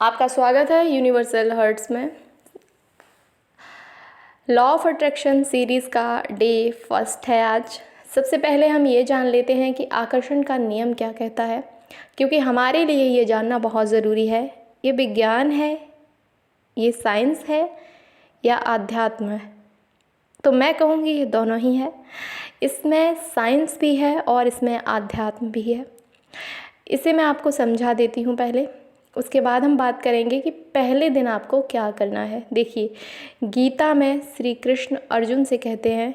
आपका स्वागत है यूनिवर्सल हर्ट्स में। लॉ ऑफ अट्रैक्शन सीरीज़ का डे फर्स्ट है आज। सबसे पहले हम ये जान लेते हैं कि आकर्षण का नियम क्या कहता है, क्योंकि हमारे लिए ये जानना बहुत ज़रूरी है। ये विज्ञान है, ये साइंस है या आध्यात्म है? तो मैं कहूँगी ये दोनों ही है। इसमें साइंस भी है और इसमें आध्यात्म भी है। इसे मैं आपको समझा देती हूँ पहले, उसके बाद हम बात करेंगे कि पहले दिन आपको क्या करना है। देखिए, गीता में श्री कृष्ण अर्जुन से कहते हैं,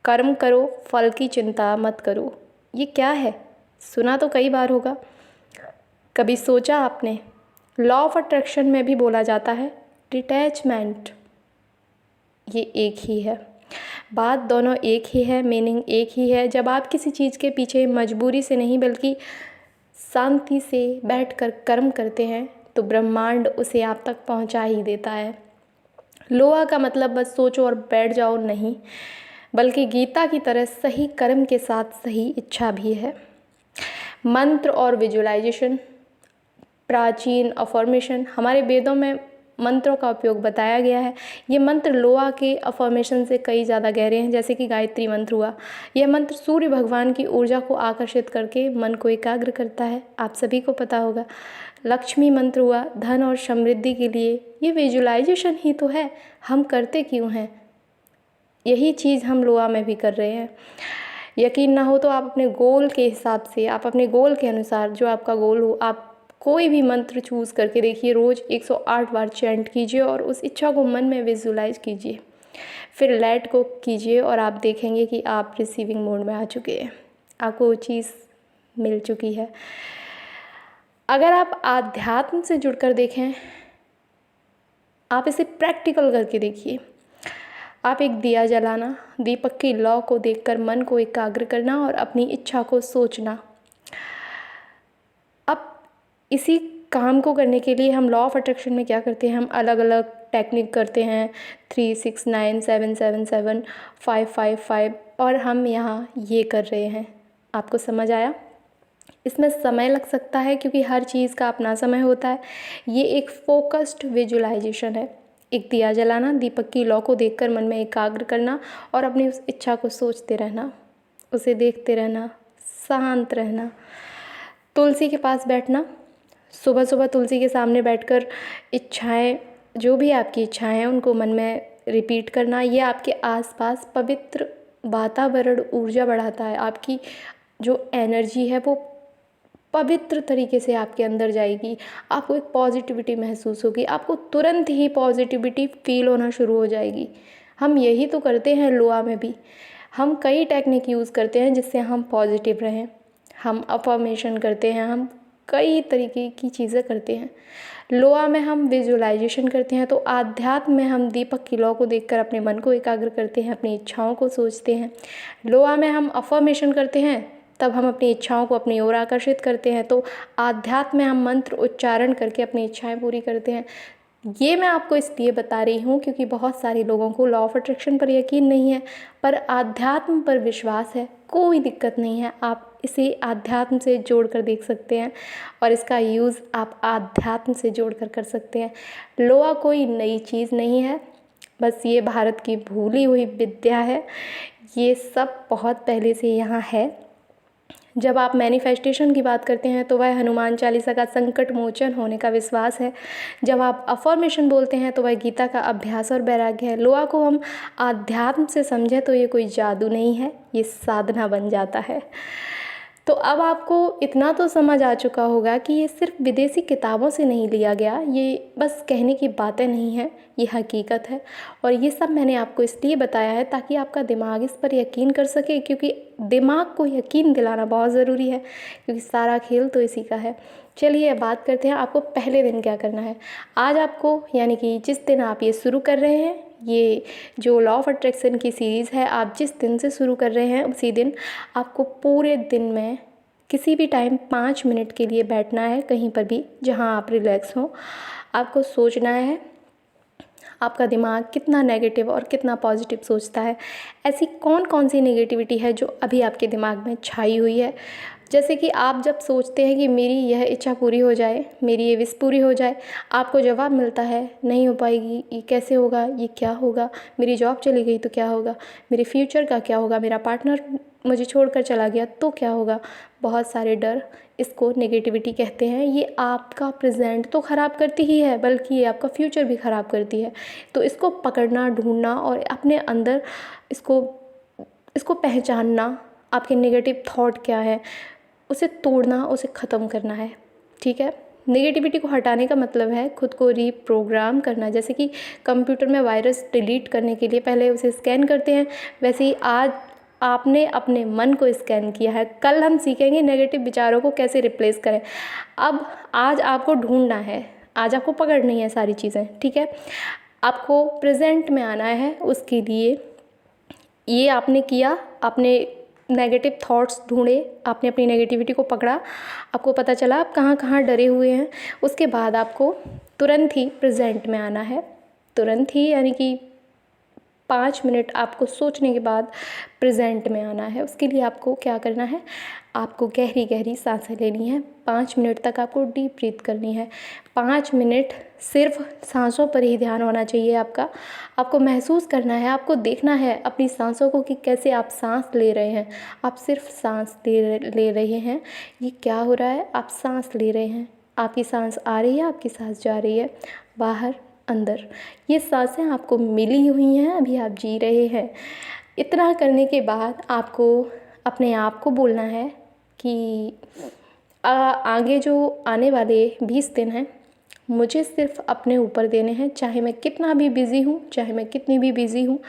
कर्म करो, फल की चिंता मत करो। ये क्या है? सुना तो कई बार होगा, कभी सोचा आपने? लॉ ऑफ अट्रैक्शन में भी बोला जाता है डिटैचमेंट। ये एक ही है, बात दोनों एक ही है, मीनिंग एक ही है। जब आप किसी चीज़ के पीछे मजबूरी से नहीं बल्कि शांति से बैठकर कर्म करते हैं तो ब्रह्मांड उसे आप तक पहुंचा ही देता है। लोहा का मतलब बस सोचो और बैठ जाओ नहीं, बल्कि गीता की तरह सही कर्म के साथ सही इच्छा भी है। मंत्र और विजुअलाइजेशन, प्राचीन अफर्मेशन, हमारे वेदों में मंत्रों का उपयोग बताया गया है। ये मंत्र लोहा के अफर्मेशन से कई ज़्यादा गहरे हैं, जैसे कि गायत्री मंत्र हुआ। यह मंत्र सूर्य भगवान की ऊर्जा को आकर्षित करके मन को एकाग्र करता है, आप सभी को पता होगा। लक्ष्मी मंत्र हुआ धन और समृद्धि के लिए। ये विजुअलाइजेशन ही तो है, हम करते क्यों हैं? यही चीज़ हम लोहा में भी कर रहे हैं। यकीन ना हो तो आप अपने गोल के हिसाब से, आप अपने गोल के अनुसार, जो आपका गोल हो, आप कोई भी मंत्र चूज़ करके देखिए। रोज़ 108 बार चैंट कीजिए और उस इच्छा को मन में विजुलाइज कीजिए, फिर लेट को कीजिए और आप देखेंगे कि आप रिसीविंग मोड में आ चुके हैं, आपको वो चीज़ मिल चुकी है। अगर आप आध्यात्म से जुड़कर देखें, आप इसे प्रैक्टिकल करके देखिए। आप एक दिया जलाना, दीपक की लौ को देखकर मन को एकाग्र करना और अपनी इच्छा को सोचना। अब इसी काम को करने के लिए हम लॉ ऑफ अट्रैक्शन में क्या करते हैं, हम अलग अलग टेक्निक करते हैं, 3 6 9 7 7 7 5 5 5, और हम यहाँ ये कर रहे हैं। आपको समझ आया? इसमें समय लग सकता है क्योंकि हर चीज़ का अपना समय होता है। ये एक फोकस्ड विजुअलाइजेशन है। एक दिया जलाना, दीपक की लौ को देखकर मन में एकाग्र करना और अपनी उस इच्छा को सोचते रहना, उसे देखते रहना, शांत रहना। तुलसी के पास बैठना, सुबह सुबह तुलसी के सामने बैठकर इच्छाएं, जो भी आपकी इच्छाएं हैं उनको मन में रिपीट करना। ये आपके आसपास पवित्र वातावरण ऊर्जा बढ़ाता है। आपकी जो एनर्जी है वो पवित्र तरीके से आपके अंदर जाएगी, आपको एक पॉजिटिविटी महसूस होगी, आपको तुरंत ही पॉजिटिविटी फील होना शुरू हो जाएगी। हम यही तो करते हैं लोहा में भी। हम कई टेक्निक यूज़ करते हैं जिससे हम पॉजिटिव रहें। हम अफर्मेशन करते हैं, हम कई तरीके की चीज़ें करते हैं। लोहा में हम विजुअलाइजेशन करते हैं, तो आध्यात्म में हम दीपक की लौ को देखकर अपने मन को एकाग्र करते हैं, अपनी इच्छाओं को सोचते हैं। लोहा में हम अफर्मेशन करते हैं, तब हम अपनी इच्छाओं को अपनी ओर आकर्षित करते हैं। तो आध्यात्म में हम मंत्र उच्चारण करके अपनी इच्छाएं पूरी करते हैं। ये मैं आपको इसलिए बता रही हूँ क्योंकि बहुत सारे लोगों को लॉ ऑफ अट्रैक्शन पर यकीन नहीं है, पर आध्यात्म पर विश्वास है। कोई दिक्कत नहीं है, आप इसे आध्यात्म से जोड़कर देख सकते हैं और इसका यूज़ आप आध्यात्म से जोड़कर कर सकते हैं। लोहा कोई नई चीज़ नहीं है, बस ये भारत की भूली हुई विद्या है। ये सब बहुत पहले से यहाँ है। जब आप मैनिफेस्टेशन की बात करते हैं तो वह हनुमान चालीसा का संकट मोचन होने का विश्वास है। जब आप अफर्मेशन बोलते हैं तो वह गीता का अभ्यास और वैराग्य है। लोहा को हम आध्यात्म से समझें तो ये कोई जादू नहीं है, ये साधना बन जाता है। तो अब आपको इतना तो समझ आ चुका होगा कि ये सिर्फ विदेशी किताबों से नहीं लिया गया, ये बस कहने की बातें नहीं हैं, ये हकीकत है। और ये सब मैंने आपको इसलिए बताया है ताकि आपका दिमाग इस पर यकीन कर सके, क्योंकि दिमाग को यकीन दिलाना बहुत ज़रूरी है, क्योंकि सारा खेल तो इसी का है। चलिए अब बात करते हैं आपको पहले दिन क्या करना है। आज आपको, यानी कि जिस दिन आप ये शुरू कर रहे हैं, ये जो लॉ ऑफ अट्रैक्शन की सीरीज़ है, आप जिस दिन से शुरू कर रहे हैं उसी दिन आपको पूरे दिन में किसी भी टाइम 5 मिनट के लिए बैठना है, कहीं पर भी जहां आप रिलैक्स हो। आपको सोचना है, आपका दिमाग कितना नेगेटिव और कितना पॉजिटिव सोचता है। ऐसी कौन कौन सी नेगेटिविटी है जो अभी आपके दिमाग में छाई हुई है। जैसे कि आप जब सोचते हैं कि मेरी यह इच्छा पूरी हो जाए, मेरी ये विश पूरी हो जाए, आपको जवाब मिलता है नहीं हो पाएगी, ये कैसे होगा, ये क्या होगा, मेरी जॉब चली गई तो क्या होगा, मेरे फ्यूचर का क्या होगा, मेरा पार्टनर मुझे छोड़कर चला गया तो क्या होगा। बहुत सारे डर, इसको नेगेटिविटी कहते हैं। ये आपका प्रेजेंट तो ख़राब करती ही है, बल्कि ये आपका फ्यूचर भी ख़राब करती है। तो इसको पकड़ना, ढूंढना और अपने अंदर इसको पहचानना, आपके नेगेटिव थॉट क्या है उसे तोड़ना, उसे ख़त्म करना है। ठीक है, नेगेटिविटी को हटाने का मतलब है खुद को रीप्रोग्राम करना। जैसे कि कंप्यूटर में वायरस डिलीट करने के लिए पहले उसे स्कैन करते हैं, वैसे ही आज आपने अपने मन को स्कैन किया है। कल हम सीखेंगे नेगेटिव विचारों को कैसे रिप्लेस करें। अब आज आपको ढूंढना है, आज आपको पकड़नी है सारी चीज़ें। ठीक है, आपको प्रेजेंट में आना है। उसके लिए ये आपने किया, आपने नेगेटिव थॉट्स ढूंढे, आपने अपनी नेगेटिविटी को पकड़ा, आपको पता चला आप कहाँ कहाँ डरे हुए हैं। उसके बाद आपको तुरंत ही प्रेजेंट में आना है। तुरंत ही यानी कि 5 मिनट आपको सोचने के बाद प्रेजेंट में आना है। उसके लिए आपको क्या करना है, आपको गहरी गहरी सांसें लेनी है। 5 मिनट तक आपको डीप ब्रीथ करनी है। 5 मिनट सिर्फ सांसों पर ही ध्यान होना चाहिए आपका। आपको महसूस करना है, आपको देखना है अपनी सांसों को कि कैसे आप सांस ले रहे हैं। आप सिर्फ सांस ले रहे हैं। ये क्या हो रहा है, आप सांस ले रहे हैं, आपकी सांस आ रही है, आपकी सांस जा रही है, बाहर अंदर। ये सांसें आपको मिली हुई हैं, अभी आप जी रहे हैं। इतना करने के बाद आपको अपने आप को बोलना है कि आगे जो आने वाले 20 दिन हैं मुझे सिर्फ अपने ऊपर देने हैं। चाहे मैं कितना भी बिज़ी हूँ, चाहे मैं कितनी भी बिज़ी हूँ,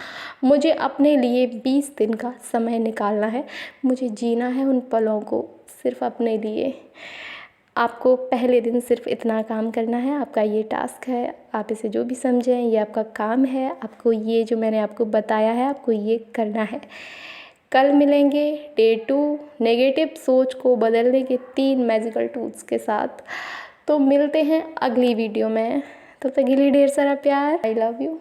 मुझे अपने लिए 20 दिन का समय निकालना है। मुझे जीना है उन पलों को सिर्फ अपने लिए। आपको पहले दिन सिर्फ इतना काम करना है। आपका ये टास्क है, आप इसे जो भी समझें ये आपका काम है। आपको ये जो मैंने आपको बताया है आपको ये करना है। कल मिलेंगे डे 2 नेगेटिव सोच को बदलने के 3 मैजिकल टूल्स के साथ। तो मिलते हैं अगली वीडियो में, तब तक के लिए ढेर सारा प्यार। I love you.